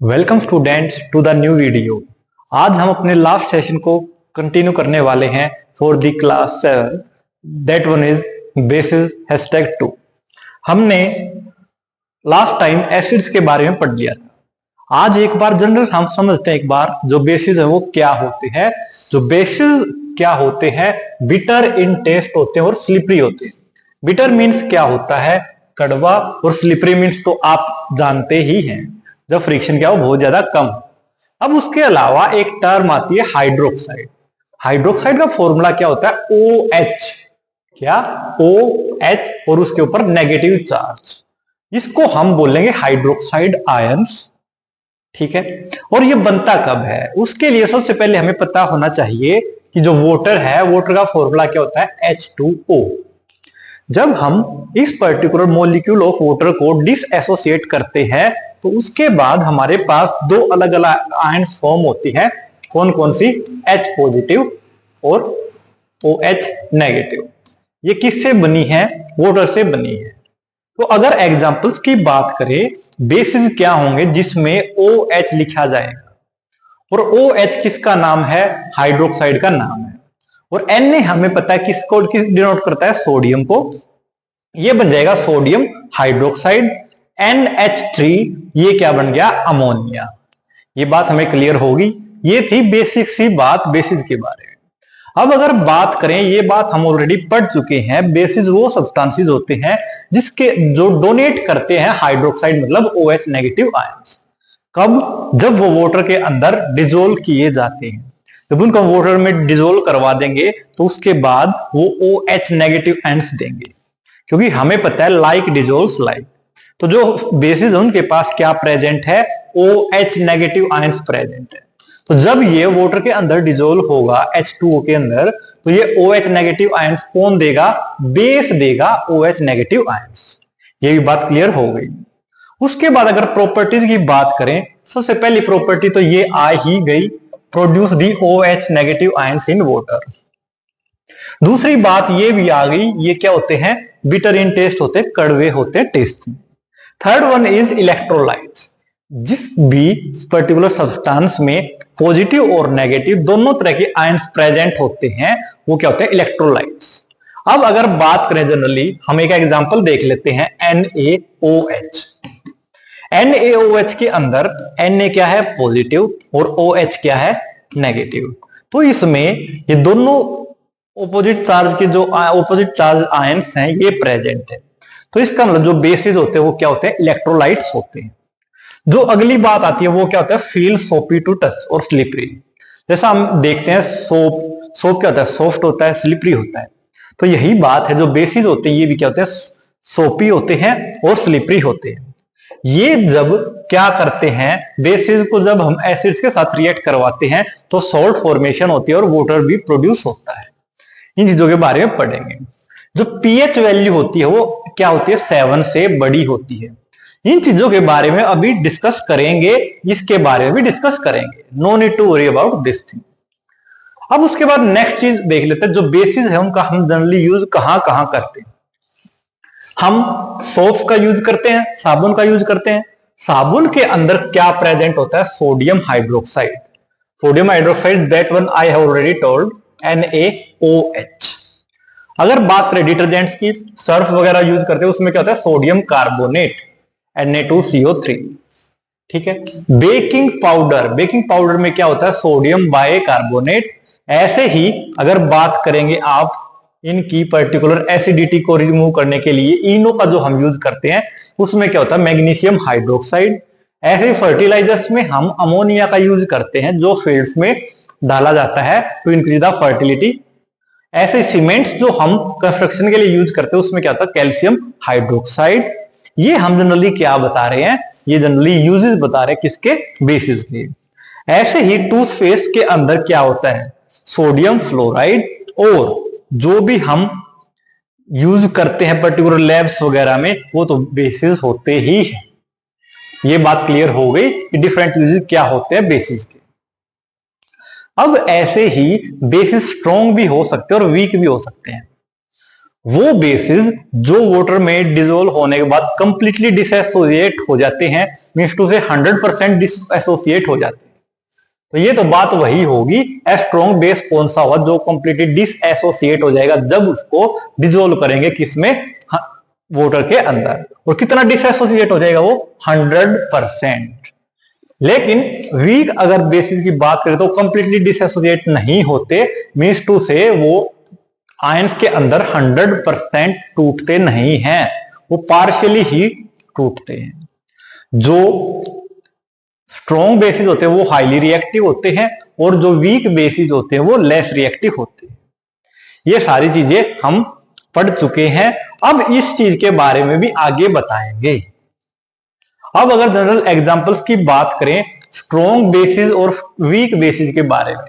Welcome students to the new video. आज हम अपने लास्ट सेशन को कंटिन्यू करने वाले हैं for the class 7। That one is basis #2। हमने लास्ट टाइम एसिड्स के बारे में पढ़ लिया था। आज एक बार जनरल हम समझते हैं एक बार जो बेसिस है वो क्या होते हैं। जो बेसिस क्या होते हैं, बिटर इन टेस्ट होते हैं और स्लिपरी होते हैं। बिटर मीन्स क्या होता है, कड़वा, और स्लिपरी मीन्स तो आप जानते ही हैं, जब फ्रिक्शन क्या हो बहुत ज्यादा कम। अब उसके अलावा एक टर्म आती है हाइड्रोक्साइड। हाइड्रोक्साइड का फॉर्मूला क्या होता है, OH। क्या, OH, और उसके ऊपर नेगेटिव चार्ज। इसको हम बोलेंगे हाइड्रोक्साइड आयंस। ठीक है, और ये बनता कब है, उसके लिए सबसे पहले हमें पता होना चाहिए कि जो वाटर है, वाटर का फॉर्मूला क्या होता है, H2O। जब हम इस पर्टिकुलर मॉलिक्यूल ऑफ वाटर को डिसएसोसिएट करते हैं तो उसके बाद हमारे पास दो अलग अलग आयंस फॉर्म होती है। कौन कौन सी, H पॉजिटिव और OH नेगेटिव। ये किससे बनी है, वाटर से बनी है। तो अगर एग्जांपल्स की बात करें, बेसिस क्या होंगे जिसमें OH लिखा जाएगा, और OH किसका नाम है, हाइड्रोक्साइड का नाम है। और Na हमें पता है किसको डिनोट करता है, सोडियम को। ये बन जाएगा सोडियम हाइड्रोक्साइड। NH3 ये क्या बन गया, अमोनिया। ये बात हमें क्लियर होगी। ये थी बेसिक सी बात बेसिस के बारे में। अब अगर बात करें, ये बात हम ऑलरेडी पढ़ चुके हैं, बेसिस वो सब्सटेंसेस होते हैं जिसके जो डोनेट करते हैं हाइड्रोक्साइड मतलब OH नेगेटिव आयंस। कब, जब वो वाटर के अंदर डिजोल्व किए जाते हैं। जब उनको वाटर में डिजोल्व करवा देंगे तो उसके बाद वो OH नेगेटिव आयंस देंगे, क्योंकि हमें पता है लाइक डिजोल्व्स लाइक। तो जो बेसिस है उनके पास क्या प्रेजेंट है, OH नेगेटिव आयंस प्रेजेंट है। तो जब ये वाटर के अंदर डिजोल्व होगा H2O के अंदर, तो ये OH नेगेटिव आयंस कौन देगा, बेस देगा OH नेगेटिव आयंस। ये भी बात क्लियर हो गई। उसके बाद अगर प्रॉपर्टीज की बात करें, सबसे पहली प्रॉपर्टी तो ये आ ही गई, produce the OH negative ions in water. दूसरी बात ये भी आ गई, ये क्या होते हैं, बिटर इन टेस्ट होते, कड़वे होते टेस्ट में। Third one is electrolytes. जिस भी पर्टिकुलर सब्सटेंस में पॉजिटिव और नेगेटिव दोनों तरह के आयंस प्रेजेंट होते हैं, वो क्या होते हैं, इलेक्ट्रोलाइट्स। अब अगर बात करें जनरली, हम एक एग्जांपल देख लेते हैं, NaOH। NaOH के अंदर Na क्या है, पॉजिटिव, और OH क्या है, नेगेटिव। तो इसमें ये दोनों ऑपोजिट चार्ज के जो ऑपोजिट चार्ज आयंस हैं ये प्रेजेंट है। तो इसका मतलब जो बेसिस होते हैं वो क्या होते हैं, इलेक्ट्रोलाइट्स होते हैं। जो अगली बात आती है वो क्या होता है, फील सोपी टू टच और स्लिपरी। जैसा हम देखते हैं सोप क्या होता है, सॉफ्ट होता है, स्लिपरी होता है। तो यही बात है, जो बेसिस होते हैं ये भी क्या होते हैं, सोपी होते हैं और स्लिपरी होते हैं। ये जब क्या करते हैं, बेसिस को जब हम एसिड्स के साथ रिएक्ट करवाते हैं तो सॉल्ट फॉर्मेशन होती है और वाटर भी प्रोड्यूस होता है। इन चीजों के बारे में पढ़ेंगे। जो pH वैल्यू होती है वो क्या होती है, 7 से बड़ी होती है। इन चीजों के बारे में अभी डिस्कस करेंगे, इसके बारे में भी डिस्कस करेंगे। No need to worry about this thing. अब उसके बाद नेक्स्ट चीज देख लेते हैं, जो बेसिस है उनका हम जनरली यूज कहां कहां करते हैं। हम सोप्स का यूज करते हैं, साबुन का यूज करते हैं। साबुन के अंदर क्या प्रेजेंट होता है, sodium hydroxide. Sodium hydroxide, that one I have already told, NaOH। अगर बात करें डिटर्जेंट्स की, सर्फ वगैरह यूज करते हैं, उसमें क्या होता है, सोडियम कार्बोनेट, Na2CO3। ठीक है, बेकिंग पाउडर, बेकिंग पाउडर में क्या होता है, सोडियम बाइकार्बोनेट। ऐसे ही अगर बात करेंगे आप इनकी पर्टिकुलर एसिडिटी को रिमूव करने के लिए, इनो का जो हम यूज करते हैं उसमें क्या होता है, मैग्नीशियम हाइड्रोक्साइड। ऐसे ही फर्टिलाइजर्स में हम अमोनिया का यूज करते हैं जो फील्ड्स में डाला जाता है टू इंक्रीज द फर्टिलिटी। ऐसे सीमेंट्स जो हम कंस्ट्रक्शन के लिए यूज करते हैं उसमें क्या होता है, कैल्शियम हाइड्रोक्साइड। ये हम जनरली क्या बता रहे हैं, ये जनरली यूजेस बता रहे हैं किसके, बेसिस के। ऐसे ही टूथपेस्ट के अंदर क्या होता है, सोडियम फ्लोराइड। और जो भी हम यूज करते हैं पर्टिकुलर लैब्स वगैरह में, वो तो बेसिस होते ही है। ये बात क्लियर हो गई कि डिफरेंट यूजेस क्या होते हैं बेसिस के। अब ऐसे ही बेसिस स्ट्रॉन्ग भी हो सकते हैं और वीक भी हो सकते हैं। वो बेसिस जो वाटर में डिसोल्व होने के बाद कंप्लीटली डिसएसोसिएट हो जाते हैं, मींस टू से 100% डिसएसोसिएट हो जाते हैं। तो ये तो बात वही होगी, स्ट्रॉन्ग बेस कौन सा होगा जो कंप्लीटली डिसएसोसिएट हो जाएगा जब उसको डिसोल्व करेंगे किसमें, वाटर के अंदर। और कितना डिसएसोसिएट हो जाएगा वो, 100%। लेकिन वीक अगर बेसिस की बात करें तो कंप्लीटली डिसएसोसिएट नहीं होते, मींस टू से वो आयंस के अंदर 100% टूटते नहीं हैं, वो पार्शियली ही टूटते हैं। जो स्ट्रॉन्ग बेसिस होते हैं वो हाईली रिएक्टिव होते हैं और जो वीक बेसिस होते हैं वो लेस रिएक्टिव होते हैं। ये सारी चीजें हम पढ़ चुके हैं, अब इस चीज के बारे में भी आगे बताएंगे। अब अगर जनरल एग्जांपल्स की बात करें स्ट्रॉन्ग बेसिस और वीक बेसिस के बारे में,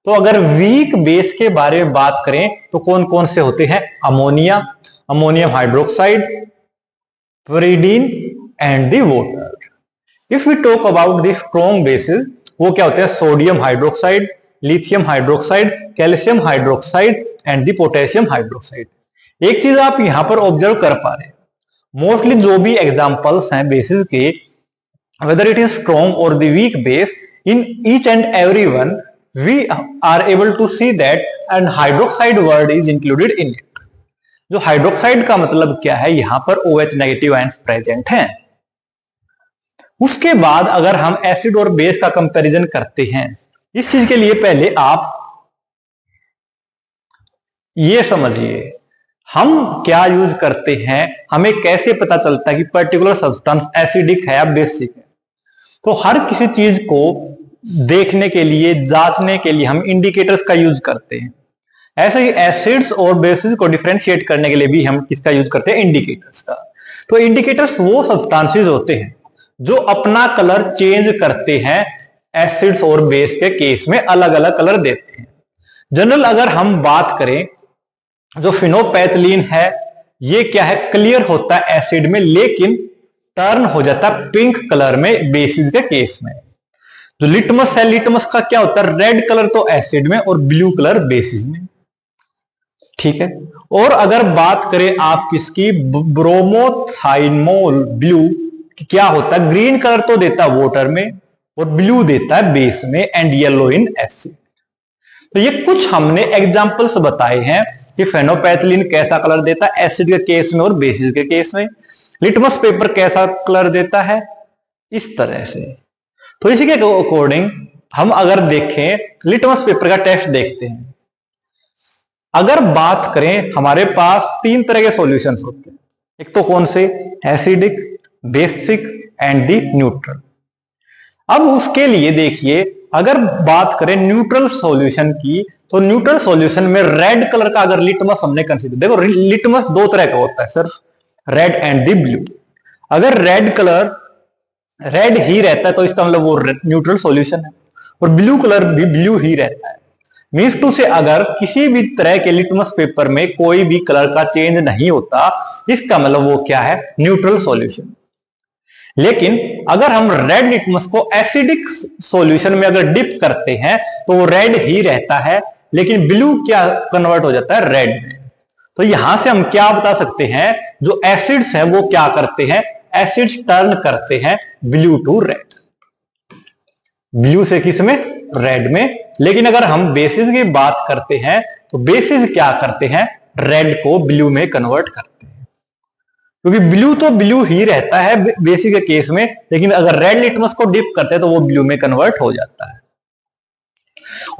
तो अगर वीक बेस के बारे में बात करें तो कौन कौन से होते हैं, ammonia, ammonium hydroxide, pyridine and the water. If we talk about the strong bases, वो क्या होते हैं, sodium hydroxide, lithium hydroxide, calcium hydroxide and the potassium hydroxide. एक चीज आप यहां पर ऑब्जर्व कर पा रहे हैं, मोस्टली जो भी एग्जांपल्स हैं बेसिस के, whether it is strong or the weak base, in each and every one we are able to see that an hydroxide word is included in it। जो हाइड्रोक्साइड का मतलब क्या है, यहां पर OH नेगेटिव आयंस प्रेजेंट हैं। उसके बाद अगर हम एसिड और बेस का कंपैरिजन करते हैं, इस चीज के लिए पहले आप ये समझिए हम क्या यूज करते हैं, हमें कैसे पता चलता है कि पर्टिकुलर सब्सटेंस एसिडिक है या बेसिक है। तो हर किसी चीज को देखने के लिए, जांचने के लिए हम इंडिकेटर्स का यूज करते हैं। ऐसे ही एसिड्स और बेसिस को डिफरेंशिएट करने के लिए भी हम किसका यूज करते हैं, इंडिकेटर्स का। तो इंडिकेटर्स वो सब्सटेंसेस होते हैं जो अपना कलर चेंज करते हैं, एसिड्स और बेस के केस में अलग अलग कलर देते हैं। जनरल अगर हम बात करें, जो फिनोपैथिलीन है ये क्या है, क्लियर होता है एसिड में लेकिन टर्न हो जाता है पिंक कलर में बेसिस के केस में। जो लिटमस है, लिटमस का क्या होता है, रेड कलर तो एसिड में और ब्लू कलर बेसिस में, ठीक है। और अगर बात करें आप किसकी, ब्रोमोथाइनमोल ब्लू, क्या होता है, ग्रीन कलर तो देता है वाटर में और ब्लू देता है बेस में एंड येलो इन एसिड। तो ये कुछ हमने एग्जांपल्स बताए हैं कि फेनोपैथिलीन कैसा कलर देता है एसिड के केस में और बेसिस के केस में, लिटमस पेपर कैसा कलर देता है, इस तरह से। तो इसी के अकॉर्डिंग हम अगर देखें, लिटमस पेपर का टेस्ट देखते हैं। अगर बात करें, हमारे पास 3 तरह के सॉल्यूशंस होते हैं, एक तो कौन से, acidic, basic and the neutral. अब उसके लिए देखिए, अगर बात करें न्यूट्रल सॉल्यूशन की, तो न्यूट्रल सॉल्यूशन में रेड कलर का अगर लिटमस हमने कंसीडर, देखो लिटमस 2 तरह का होता है, सिर्फ रेड एंड दी ब्लू। अगर रेड कलर रेड ही रहता है तो इसका मतलब वो न्यूट्रल सॉल्यूशन है, और ब्लू कलर भी ब्लू ही रहता है। मींस टू से अगर किसी भी तरह के लिटमस पेपर में कोई भी कलर का चेंज नहीं होता, इसका मतलब वो क्या है, न्यूट्रल सॉल्यूशन। लेकिन अगर हम रेड लिटमस को एसिडिक सॉल्यूशन में अगर डिप करते हैं तो वो रेड ही रहता है, लेकिन ब्लू क्या कन्वर्ट हो जाता है, रेड में। तो यहां से हम क्या बता सकते हैं, जो एसिड्स हैं वो क्या करते हैं, एसिड्स टर्न करते हैं ब्लू टू रेड, ब्लू से किस में, रेड में। लेकिन अगर हम बेसिस की बात करते हैं तो बेसिस क्या करते हैं, रेड को ब्लू में कन्वर्ट करते हैं, क्योंकि ब्लू तो ब्लू ही रहता है बेसिस के केस में, लेकिन अगर रेड लिटमस को डिप करते हैं तो वो ब्लू में कन्वर्ट हो जाता है।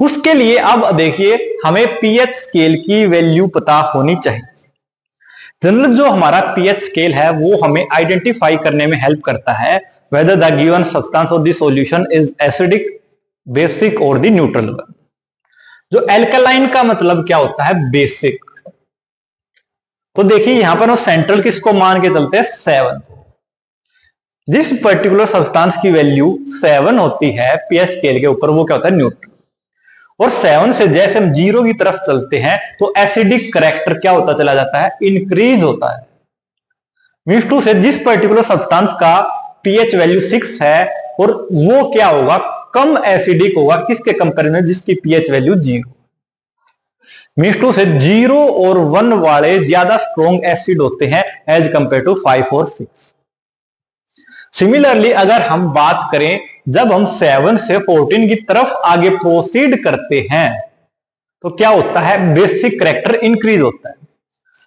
उसके लिए अब देखिए, हमें पीएच स्केल की वैल्यू पता होनी चाहिए। जनरल जो हमारा पीएच स्केल है वो हमें आइडेंटिफाई करने में हेल्प करता है whether the given substance of the solution is acidic, basic और द न्यूट्रल। जो एल्कलाइन का मतलब क्या होता है, बेसिक। तो देखिए यहां पर हम सेंट्रल किसको मान के चलते हैं, 7 को। जिस पर्टिकुलर सब्सटेंस की वैल्यू 7 होती है पीएच स्केल के ऊपर, वो क्या होता है, न्यूट्रल। और 7 से जैसे हम 0 की तरफ चलते हैं तो एसिडिक करैक्टर क्या होता चला जाता है, इंक्रीज होता है। मींस टू से जिस पर्टिकुलर सब्सटेंस का पीएच वैल्यू 6 है और वो क्या होगा, कम एसिडिक होगा, किसके कंपेरिजन में, जिसकी पीएच वैल्यू 0। मीन्स टू से 0 और 1 वाले ज्यादा स्ट्रॉन्ग एसिड होते हैं एज कंपेयर टू 5 और 6। सिमिलरली अगर हम बात करें जब हम 7 से 14 की तरफ आगे प्रोसीड करते हैं तो क्या होता है, बेसिक कैरेक्टर इंक्रीज होता है।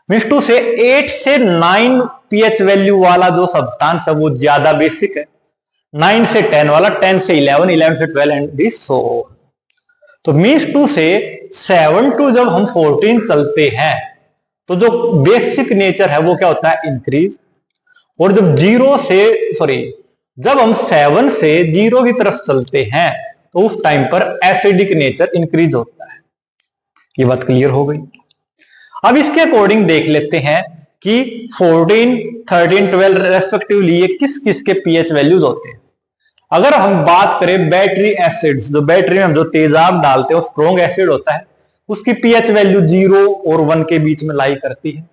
मीन्स टू से 8 से 9 पीएच वैल्यू वाला जो सब्सटेंस है वो ज्यादा बेसिक है, 9 से 10 वाला, 10 से 11, 11 से 12 एंड दिस सो। तो मीन्स टू से 7 टू जब हम 14 चलते हैं तो जो बेसिक नेचर है वो क्या होता है, इंक्रीज। और जब जब हम 7 से 0 की तरफ चलते हैं तो उस टाइम पर एसिडिक नेचर इंक्रीज होता है। ये बात क्लियर हो गई। अब इसके अकॉर्डिंग देख लेते हैं कि 14, 13, 12 रेस्पेक्टिवली ये किस किस के पीएच वैल्यूज होते हैं। अगर हम बात करें बैटरी एसिड्स, जो बैटरी में हम जो तेजाब डालते हैं वो स्ट्रॉन्ग एसिड होता है, उसकी पीएच वैल्यू 0 और 1 के बीच में लाई करती है।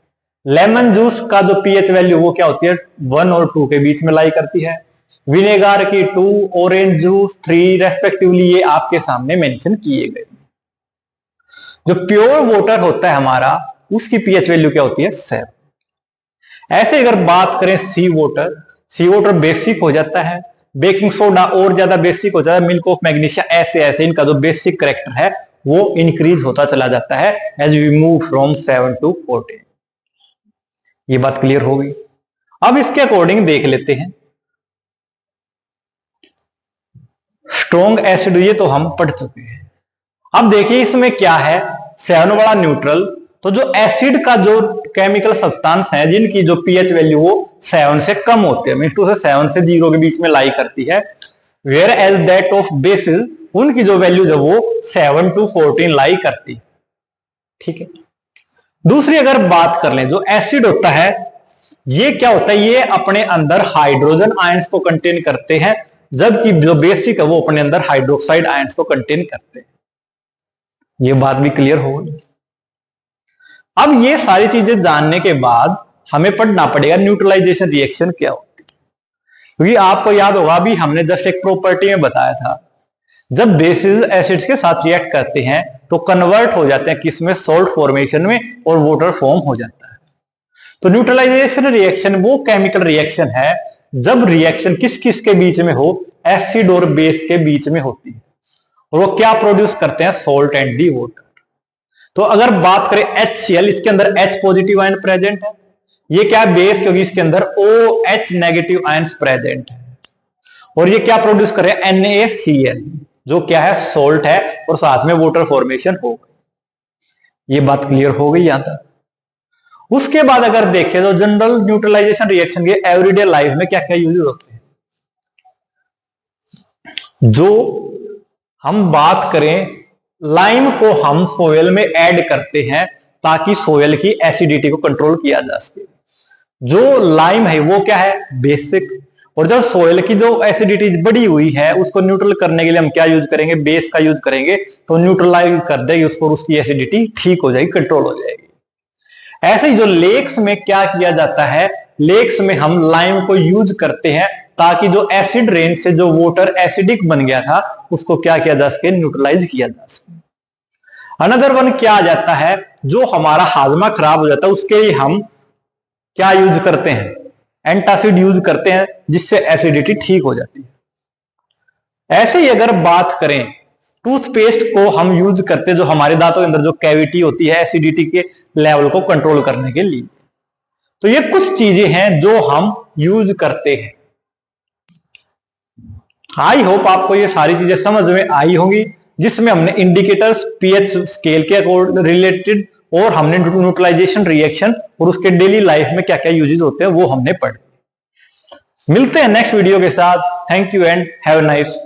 लेमन जूस का जो पीएच वैल्यू वो क्या होती है, 1 और 2 के बीच में लाई करती है। विनेगर की 2, ऑरेंज जूस 3 रेस्पेक्टिवली ये आपके सामने मेंशन किए गए। जो प्योर वाटर होता है हमारा उसकी पीएच वैल्यू क्या होती है, 7। ऐसे अगर बात करें सी वाटर बेसिक हो जाता है, बेकिंग सोडा और ज्यादा बेसिक हो जाता है, मिल्क ऑफ मैग्नीशिया, ऐसे इनका जो बेसिक कैरेक्टर है वो इंक्रीज होता चला जाता है as we move from 7 to 14। ये बात क्लियर हो गई। अब इसके अकॉर्डिंग देख लेते हैं स्ट्रॉन्ग एसिड, ये तो हम पढ़ चुके हैं। अब देखिए इसमें क्या है, 7 वाला न्यूट्रल, तो जो एसिड का जो केमिकल सब्सटेंस है जिनकी जो पीएच वैल्यू वो 7 से कम होते हैं, मीन्स टू से 7 से 0 के बीच में लाई करती है, whereas that of bases उनकी जो वैल्यूज है वो 7 टू 14 लाई करती। ठीक है। दूसरी अगर बात कर लें, जो एसिड होता है ये क्या होता है, ये अपने अंदर हाइड्रोजन आयंस को कंटेन करते हैं, जबकि जो बेसिक है वो अपने अंदर हाइड्रोक्साइड आयंस को कंटेन करते हैं। ये बात भी क्लियर हो गई। अब ये सारी चीजें जानने के बाद हमें पढ़ना पड़ेगा न्यूट्रलाइजेशन रिएक्शन क्या होती है, क्योंकि आपको याद होगा अभी हमने जस्ट एक प्रॉपर्टी में बताया था, जब बेसिस एसिड्स के साथ रिएक्ट करते हैं तो कन्वर्ट हो जाते हैं किसमें, सॉल्ट फॉर्मेशन में, और वाटर फॉर्म हो जाता है। तो न्यूट्रलाइजेशन रिएक्शन वो केमिकल रिएक्शन है जब रिएक्शन किस किस के बीच में हो, एसिड और बेस के बीच में होती है, और वो क्या प्रोड्यूस करते हैं, सॉल्ट एंड दी वाटर। तो अगर बात करें HCl, इसके अंदर H पॉजिटिव आयन प्रेजेंट है, ये क्या बेस, क्योंकि इसके अंदर OH नेगेटिव आयंस प्रेजेंट है, और ये क्या प्रोड्यूस कर रहे हैं, NaCl, जो क्या है, सॉल्ट है, और साथ में वाटर फॉर्मेशन हो गई। ये बात क्लियर हो गई यहां तक। उसके बाद अगर देखें तो जनरल न्यूट्रलाइजेशन रिएक्शन के एवरीडे लाइफ में क्या क्या यूज होते हैं, जो हम बात करें, लाइम को हम सोयल में ऐड करते हैं ताकि सोयल की एसिडिटी को कंट्रोल किया जा सके। जो लाइम है वो क्या है, बेसिक, और जब सोयल की जो एसिडिटी बढ़ी हुई है उसको न्यूट्रल करने के लिए हम क्या यूज करेंगे, बेस का यूज करेंगे, तो न्यूट्रलाइज कर देगी उसको, उसकी एसिडिटी ठीक हो जाएगी, कंट्रोल हो जाएगी। ऐसे ही जो लेक्स में क्या किया जाता है, लेक्स में हम लाइम को यूज करते हैं ताकि जो एसिड रेन से जो वाटर एसिडिक बन गया था उसको क्या किया जा सके, न्यूट्रलाइज किया जा सके। अनदर वन क्या आ जाता है, जो हमारा हाजमा खराब हो जाता है उसके लिए हम क्या यूज करते हैं, एंटासिड यूज करते हैं, जिससे एसिडिटी ठीक हो जाती है। ऐसे ही अगर बात करें, टूथपेस्ट को हम यूज करते हैं जो हमारे दांतों के अंदर जो कैविटी होती है एसिडिटी के लेवल को कंट्रोल करने के लिए। तो ये कुछ चीजें हैं जो हम यूज करते हैं। आई होप आपको ये सारी चीजें समझ में आई होंगी, जिसमें हमने इंडिकेटर्स, पीएच स्केल के रिलेटेड, और हमने न्यूट्रलाइजेशन रिएक्शन और उसके डेली लाइफ में क्या क्या यूजेस होते हैं वो हमने पढ़े। मिलते हैं नेक्स्ट वीडियो के साथ। Thank you and have a nice